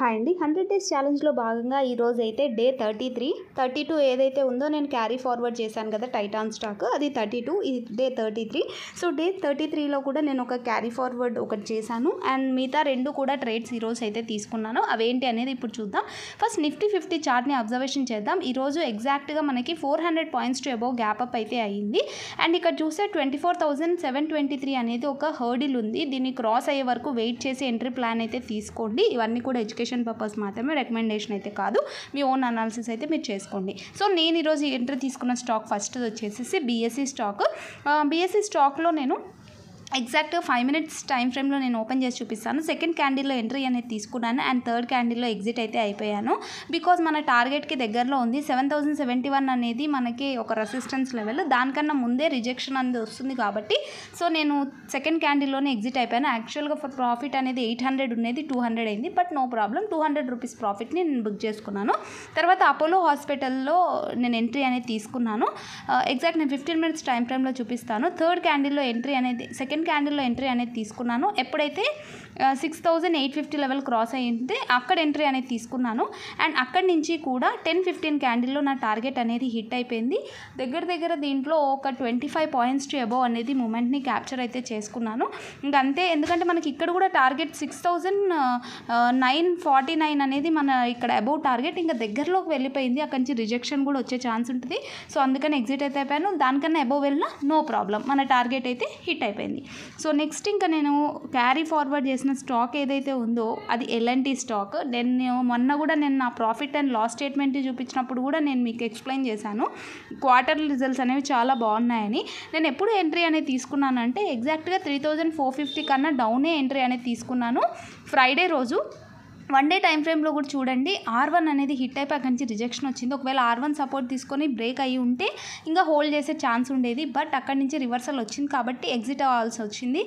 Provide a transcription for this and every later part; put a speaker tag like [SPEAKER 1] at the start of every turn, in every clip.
[SPEAKER 1] Hi అండి. 100 days ఛాలెంజ్లో భాగంగా ఈరోజు అయితే డే 32 ఏదైతే ఉందో నేను క్యారీ ఫార్వర్డ్ చేశాను కదా టైటాన్ స్టాక్, అది 32, ఇది డే 33. సో డే 33లో కూడా నేను ఒక క్యారీ ఫార్వర్డ్ ఒకటి చేశాను అండ్ మిగతా రెండు కూడా ట్రేడ్స్ ఈరోజు అయితే తీసుకున్నాను. అవేంటి అనేది ఇప్పుడు చూద్దాం. ఫస్ట్ నిఫ్టీ 50 చార్ట్ని అబ్జర్వేషన్ చేద్దాం. ఈరోజు ఎగ్జాక్ట్గా మనకి 400 points to above gap up అయితే అయ్యింది. అండ్ ఇక్కడ చూస్తే 24,723 అనేది ఒక హర్డిల్ ఉంది. దీన్ని క్రాస్ అయ్యే వరకు వెయిట్ చేసి ఎంట్రీ ప్లాన్ అయితే తీసుకోండి. ఇవన్నీ కూడా ఎడ్యుకేషన్ పర్పస్ మాత్రమే, రికమెండేషన్ అయితే కాదు. మీ ఓన్ అనాలిసిస్ అయితే మీరు చేసుకోండి. సో నేను ఈరోజు ఎంట్రీ తీసుకున్న స్టాక్ ఫస్ట్ వచ్చేసి బీఎస్సీ స్టాక్. బీఎస్సీ స్టాక్లో నేను ఎగ్జాక్ట్గా 5 minutes టైం ఫ్రేమ్లో నేను ఓపెన్ చేసి చూపిస్తాను. సెకండ్ క్యాండిల్లో ఎంట్రీ అనేది తీసుకున్నాను అండ్ థర్డ్ క్యాండిల్లో ఎగ్జిట్ అయితే అయిపోయాను. బికాజ్ మన టార్గెట్కి దగ్గరలో ఉంది. 7071 అనేది మనకి ఒక రెసిస్టెన్స్ లెవెల్, దానికన్నా ముందే రిజెక్షన్ అనేది వస్తుంది కాబట్టి సో నేను సెకండ్ క్యాండిల్లోనే ఎగ్జిట్ అయిపోయాను. యాక్చువల్గా ప్రాఫిట్ అనేది 800 ఉండేది, 200 అయింది. బట్ నో ప్రాబ్లం, 200 రూపీస్ ప్రాఫిట్ని నేను బుక్ చేసుకున్నాను. తర్వాత అపోలో హాస్పిటల్లో నేను ఎంట్రీ అనేది తీసుకున్నాను. ఎగ్జాక్ట్ నేను 15 minutes టైం ఫ్రేమ్లో చూపిస్తాను. థర్డ్ క్యాండిల్లో ఎంట్రీ అనేది, సెకండ్ క్యాండిల్లో ఎంట్రీ అనేది తీసుకున్నాను. ఎప్పుడైతే 6850 లెవెల్ క్రాస్ అయ్యింది అక్కడ ఎంట్రీ అనేది తీసుకున్నాను. అండ్ అక్కడి నుంచి కూడా 10-15 క్యాండిల్లో నా టార్గెట్ అనేది హిట్ అయిపోయింది. దగ్గర దీంట్లో ఒక 25 పాయింట్స్ టు అబౌవ్ అనేది మూమెంట్ని క్యాప్చర్ అయితే చేసుకున్నాను. ఇంకంతే, ఎందుకంటే మనకి ఇక్కడ కూడా టార్గెట్ 6949 అనేది మన ఇక్కడ అబౌవ్ టార్గెట్. ఇంకా దగ్గరలోకి వెళ్ళిపోయింది, అక్కడి నుంచి రిజెక్షన్ కూడా వచ్చే ఛాన్స్ ఉంటుంది. సో అందుకని ఎగ్జిట్ అయితే అయిపోయాను. దానికన్నా అబౌవ్ వెళ్ళినా నో ప్రాబ్లం, మన టార్గెట్ అయితే హిట్ అయిపోయింది. సో నెక్స్ట్ ఇంకా నేను క్యారీ ఫార్వర్డ్ చేసిన స్టాక్ ఏదైతే ఉందో అది ఎల్ఎన్టీ స్టాక్. నేను మొన్న కూడా నేను నా ప్రాఫిట్ అండ్ లాస్ స్టేట్మెంట్ చూపించినప్పుడు కూడా నేను మీకు ఎక్స్ప్లెయిన్ చేశాను క్వార్టర్లీ రిజల్ట్స్ అనేవి చాలా బాగున్నాయని. నేను ఎప్పుడు ఎంట్రీ అనేది తీసుకున్నానంటే ఎగ్జాక్ట్గా 3450 కన్నా డౌనే ఎంట్రీ అనేది తీసుకున్నాను. ఫ్రైడే రోజు 1 day టైం ఫ్రేమ్లో కూడా చూడండి, R1 అనేది హిట్ అయిపోయి అక్కడి నుంచి రిజెక్షన్ వచ్చింది. ఒకవేళ R1 సపోర్ట్ తీసుకొని బ్రేక్ అయ్యి ఉంటే ఇంకా హోల్డ్ చేసే ఛాన్స్ ఉండేది. బట్ అక్కడి నుంచి రివర్సల్ వచ్చింది కాబట్టి ఎగ్జిట్ అవ్వాల్సి వచ్చింది.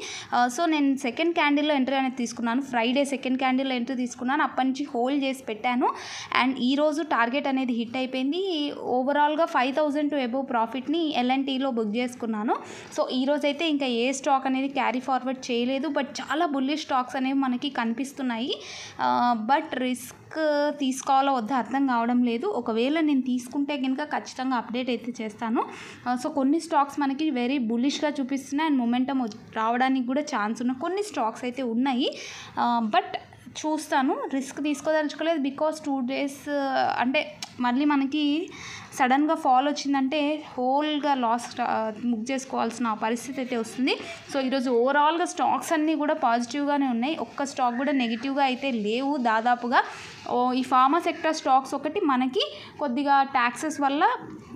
[SPEAKER 1] సో నేను సెకండ్ క్యాండిల్లో ఎంట్రీ అనేది తీసుకున్నాను. ఫ్రైడే సెకండ్ క్యాండిల్లో ఎంట్రీ తీసుకున్నాను, అప్పటి నుంచి హోల్డ్ చేసి పెట్టాను. అండ్ ఈరోజు టార్గెట్ అనేది హిట్ అయిపోయింది. ఓవరాల్గా 5000 టు అబౌవ్ ప్రాఫిట్ని ఎల్ఎన్టీలో బుక్ చేసుకున్నాను. సో ఈరోజు అయితే ఇంకా ఏ స్టాక్ అనేది క్యారీ ఫార్వర్డ్ చేయలేదు. బట్ చాలా బుల్లిష్ స్టాక్స్ అనేవి మనకి కనిపిస్తున్నాయి. బట్ రిస్క్ తీసుకోవాలో వద్దా అర్థం కావడం లేదు. ఒకవేళ నేను తీసుకుంటే కనుక ఖచ్చితంగా అప్డేట్ అయితే చేస్తాను. సో కొన్ని స్టాక్స్ మనకి వెరీ బుల్లిష్గా చూపిస్తున్నాయి అండ్ మొమెంటం రావడానికి కూడా ఛాన్స్ ఉన్న కొన్ని స్టాక్స్ అయితే ఉన్నాయి. బట్ చూస్తాను, రిస్క్ తీసుకోదలుచుకోలేదు. బికాస్ 2 days అంటే మళ్ళీ మనకి సడన్గా ఫాల్ వచ్చిందంటే హోల్గా లాస్ బుక్ చేసుకోవాల్సిన పరిస్థితి అయితే వస్తుంది. సో ఈరోజు ఓవరాల్గా స్టాక్స్ అన్నీ కూడా పాజిటివ్గానే ఉన్నాయి, ఒక్క స్టాక్ కూడా నెగిటివ్గా అయితే లేవు దాదాపుగా. ఈ ఫార్మా సెక్టర్ స్టాక్స్ ఒకటి మనకి కొద్దిగా ట్యాక్సెస్ వల్ల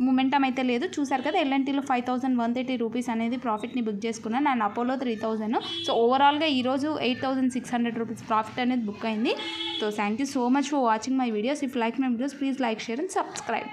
[SPEAKER 1] మూమెంటం అయితే లేదు. చూసారు కదా, ఎల్ఎన్టీలో 5130 రూపీస్ అనేది ప్రాఫిట్ని బుక్ చేసుకున్నాను అండ్ అపోలో 3000. సో ఓవరాల్గా ఈరోజు 8600 రూపీస్ ప్రాఫిట్ అనేది బుక్ అయింది. So thank you so much for watching my videos. If like my videos please like, share and subscribe.